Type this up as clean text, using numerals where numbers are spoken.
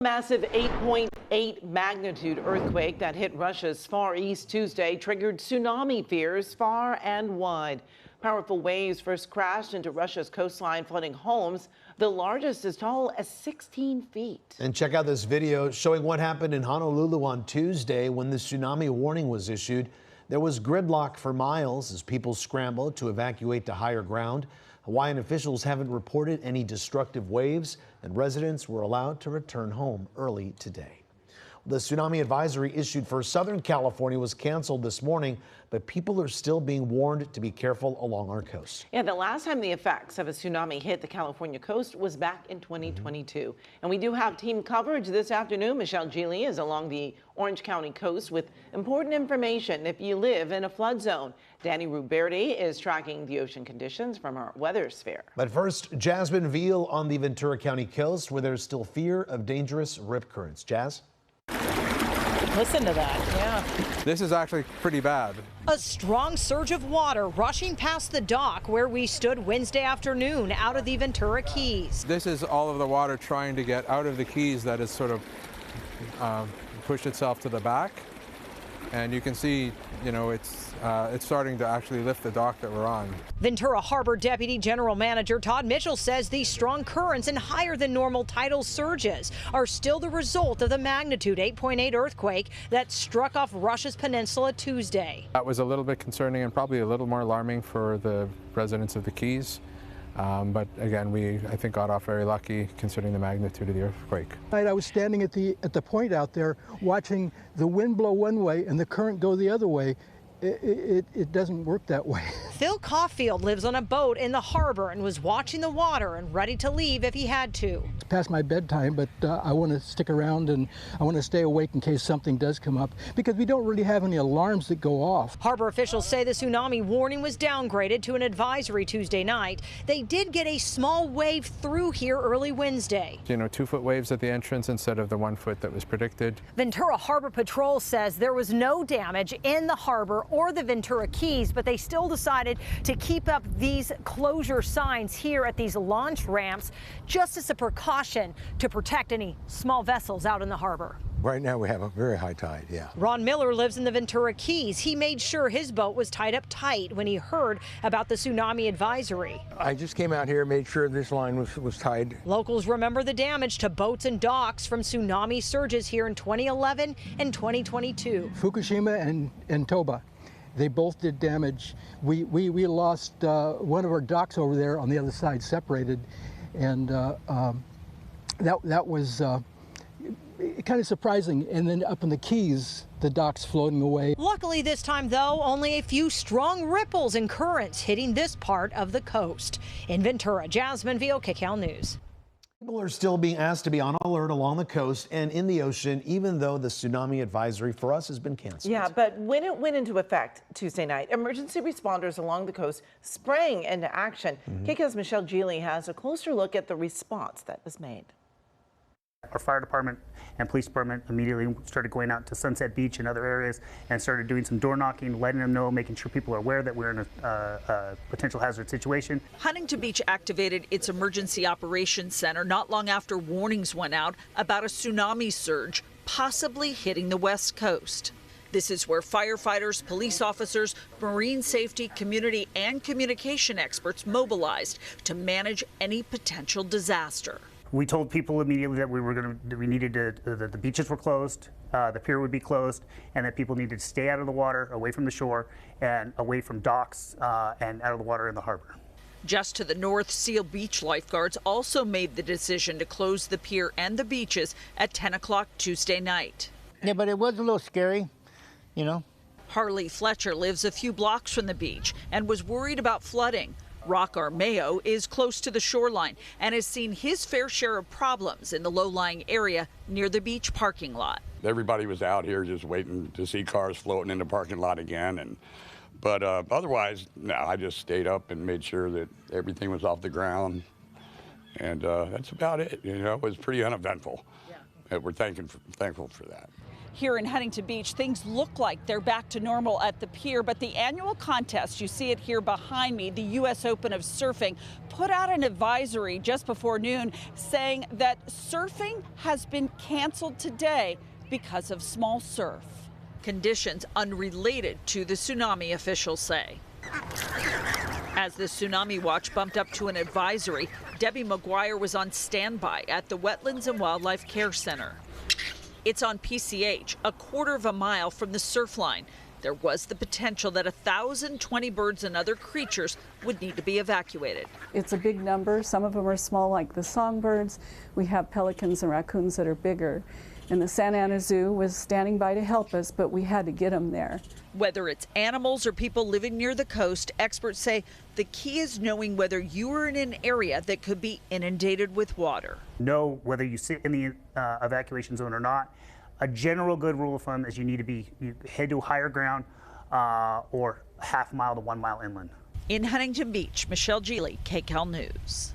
Massive 8.8 magnitude earthquake that hit Russia's Far East Tuesday triggered tsunami fears far and wide. Powerful waves first crashed into Russia's coastline, flooding homes, the largest as tall as 16 feet. And check out this video showing what happened in Honolulu on Tuesday when the tsunami warning was issued. There was gridlock for miles as people scrambled to evacuate to higher ground. Hawaiian officials haven't reported any destructive waves, and residents were allowed to return home early today. The tsunami advisory issued for Southern California was canceled this morning, but people are still being warned to be careful along our coast. Yeah, the last time the effects of a tsunami hit the California coast was back in 2022. And we do have team coverage this afternoon. Michele Gile is along the Orange County coast with important information if you live in a flood zone. Danny Ruberti is tracking the ocean conditions from our weather sphere. But first, Jasmine, Viel on the Ventura County coast, where there's still fear of dangerous rip currents. Jazz? Listen to that, yeah. This is actually pretty bad. A strong surge of water rushing past the dock where we stood Wednesday afternoon out of the Ventura Keys. This is all of the water trying to get out of the Keys that has sort of pushed itself to the back. And you can see, you know, it's starting to actually lift the dock that we're on. Ventura Harbor Deputy General Manager Todd Mitchell says these strong currents and higher than normal tidal surges are still the result of the magnitude 8.8 earthquake that struck off Russia's peninsula Tuesday. That was a little bit concerning and probably a little more alarming for the residents of the Keys. But again, I think got off very lucky considering the magnitude of the earthquake. I was standing at the point out there watching the wind blow one way and the current go the other way. It doesn't work that way. Phil Caulfield lives on a boat in the harbor and was watching the water and ready to leave if he had to. It's past my bedtime, but I want to stick around and I want to stay awake in case something does come up because we don't really have any alarms that go off. Harbor officials say the tsunami warning was downgraded to an advisory Tuesday night. They did get a small wave through here early Wednesday. You know, 2-foot waves at the entrance instead of the 1 foot that was predicted. Ventura Harbor Patrol says there was no damage in the harbor or the Ventura Keys, but they still decided to keep up these closure signs here at these launch ramps just as a precaution to protect any small vessels out in the harbor. Right now we have a very high tide, yeah. Ron Miller lives in the Ventura Keys. He made sure his boat was tied up tight when he heard about the tsunami advisory. I just came out here and made sure this line was tied. Locals remember the damage to boats and docks from tsunami surges here in 2011 and 2022. Fukushima and Toba, they both did damage. We lost one of our docks over there on the other side, separated, and that was kind of surprising. And then up in the Keys, the dock's floating away. Luckily this time, though, only a few strong ripples and currents hitting this part of the coast. In Ventura, Jasmine, Viel, KCAL News. People are still being asked to be on alert along the coast and in the ocean, even though the tsunami advisory for us has been canceled. Yeah, but when it went into effect Tuesday night, emergency responders along the coast sprang into action. KCAL's Michele Gile has a closer look at the response that was made. Our fire department and police department immediately started going out to Sunset Beach and other areas and started doing some door knocking, letting them know, making sure people are aware that we're in a potential hazard situation. Huntington Beach activated its emergency operations center not long after warnings went out about a tsunami surge possibly hitting the West Coast. This is where firefighters, police officers, marine safety, community, and communication experts mobilized to manage any potential disaster. We told people immediately that the beaches were closed, the pier would be closed, and that people needed to stay out of the water, away from the shore, and away from docks and out of the water in the harbor. Just to the north, Seal Beach lifeguards also made the decision to close the pier and the beaches at 10 o'clock Tuesday night. Yeah, but it was a little scary, you know. Harley Fletcher lives a few blocks from the beach and was worried about flooding. Rock Armeo is close to the shoreline and has seen his fair share of problems in the low-lying area near the beach parking lot. Everybody was out here just waiting to see cars floating in the parking lot again. But otherwise, no, I just stayed up and made sure that everything was off the ground. And that's about it. You know, it was pretty uneventful. we're thankful for that. Here in Huntington Beach, things look like they're back to normal at the pier, but the annual contest, you see it here behind me, the U.S. Open of Surfing, put out an advisory just before noon saying that surfing has been canceled today because of small surf. Conditions unrelated to the tsunami, officials say. As the tsunami watch bumped up to an advisory, Debbie McGuire was on standby at the Wetlands and Wildlife Care Center. It's on PCH, a quarter of a mile from the surf line. There was the potential that 1,020 birds and other creatures would need to be evacuated. It's a big number. Some of them are small, like the songbirds. We have pelicans and raccoons that are bigger. And the Santa Ana Zoo was standing by to help us, but we had to get them there. Whether it's animals or people living near the coast, experts say the key is knowing whether you are in an area that could be inundated with water. Know whether you sit in the evacuation zone or not. A general good rule of thumb is you head to higher ground or half mile to 1 mile inland. In Huntington Beach, Michele, Gile, KCAL News.